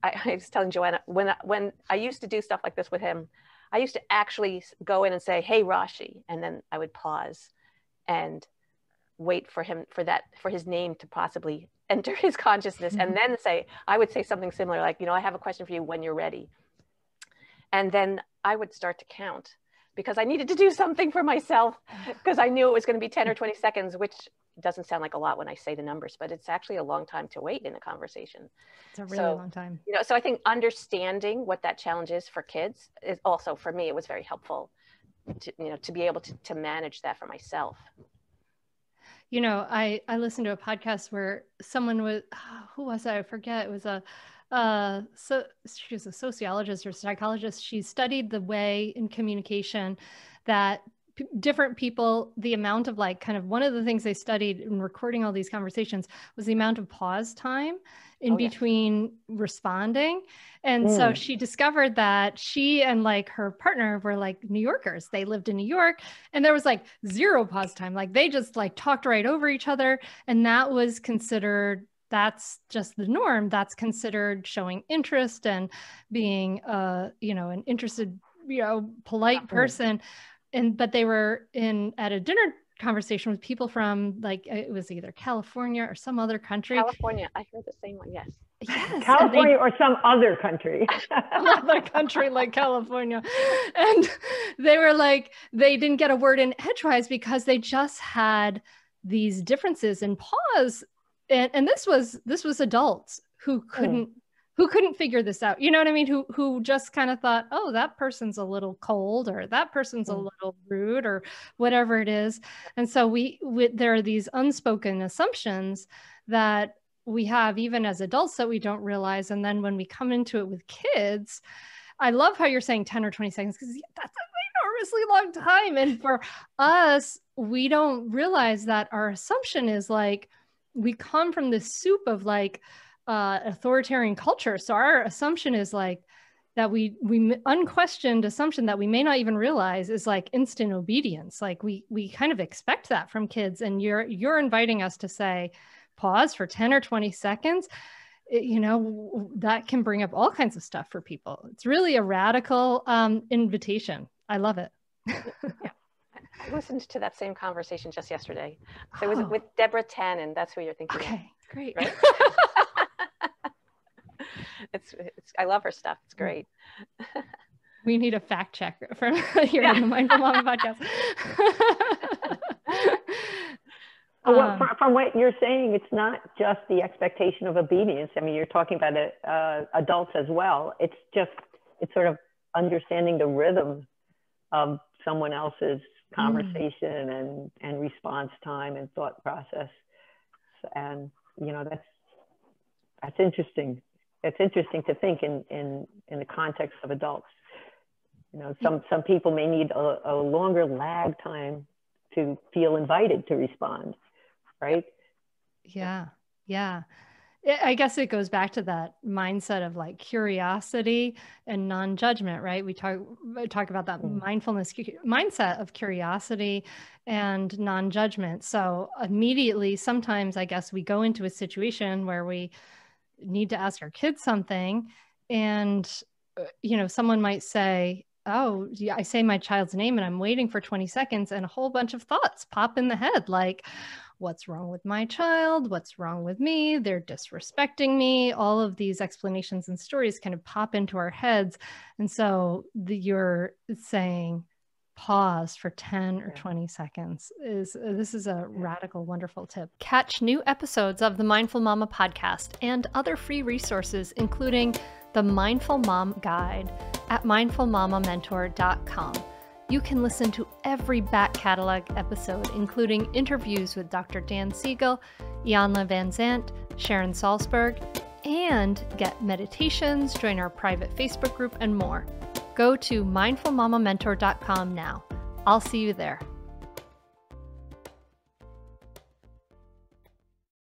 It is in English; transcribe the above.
I was telling Joanna, when I used to do stuff like this with him, I used to actually go in and say, "Hey, Rashi," and then I would pause and wait for his name to possibly enter his consciousness, and then I would say something similar, like, I have a question for you when you're ready. And then I would start to count, because I needed to do something for myself, because I knew it was going to be 10 or 20 seconds, which doesn't sound like a lot when I say the numbers, but it's actually a long time to wait in a conversation. It's a really long time. So I think understanding what that challenge is for kids is also, for me, it was very helpful to be able to manage that for myself. I listened to a podcast where someone was, who was I forget. It was so she was a sociologist or psychologist. She studied the way in communication that different people, the amount of one of the things they studied in recording all these conversations was the amount of pause time in between responding. And so she discovered that she and her partner were New Yorkers. They lived in New York, and there was zero pause time. They just talked right over each other. And that was considered, that's just the norm. That's considered showing interest and being an interested, polite person. But they were at a dinner conversation with people from it was either California or some other country. California, I heard the same one. Yes. California or some other country. Another country like California. And they were they didn't get a word in edgewise because they just had these differences in pause. And this was adults who couldn't figure this out. You know what I mean? Who just kind of thought, oh, that person's a little cold, or that person's a little rude, or whatever it is. And so there are these unspoken assumptions that we have even as adults that we don't realize. And then when we come into it with kids, I love how you're saying 10 or 20 seconds, because that's an enormously long time. And for us, we don't realize that our assumption is we come from this soup of authoritarian culture. So our assumption is that we unquestioned assumption that we may not even realize is instant obedience. We kind of expect that from kids, and you're inviting us to say, pause for 10 or 20 seconds. That can bring up all kinds of stuff for people. It's really a radical invitation. I love it. Yeah. I listened to that same conversation just yesterday. So it was with Deborah Tannen. That's who you're thinking of. Okay, great. Right? It's I love her stuff. It's great. We need a fact check from here on the Mindful Mama podcast. From what you're saying, it's not just the expectation of obedience. I mean, you're talking about adults as well. It's sort of understanding the rhythm of someone else's conversation and response time and thought process. And, that's interesting. It's interesting to think in the context of adults. Some people may need a longer lag time to feel invited to respond, right? Yeah. I guess it goes back to that mindset of curiosity and non-judgment, right? We talk about that mindfulness mindset of curiosity and non-judgment. So immediately, sometimes I guess we go into a situation where we need to ask our kids something, and someone might say, oh, yeah, I say my child's name and I'm waiting for 20 seconds, and a whole bunch of thoughts pop in the head, what's wrong with my child? What's wrong with me? They're disrespecting me. All of these explanations and stories kind of pop into our heads. And so you're saying pause for 10 or 20 seconds. This is a radical, wonderful tip. Catch new episodes of the Mindful Mama podcast and other free resources, including the Mindful Mom Guide at mindfulmamamentor.com. You can listen to every back catalog episode, including interviews with Dr. Dan Siegel, Iyanla Vanzant, Sharon Salzberg, and get meditations, join our private Facebook group, and more. Go to mindfulmamamentor.com now. I'll see you there.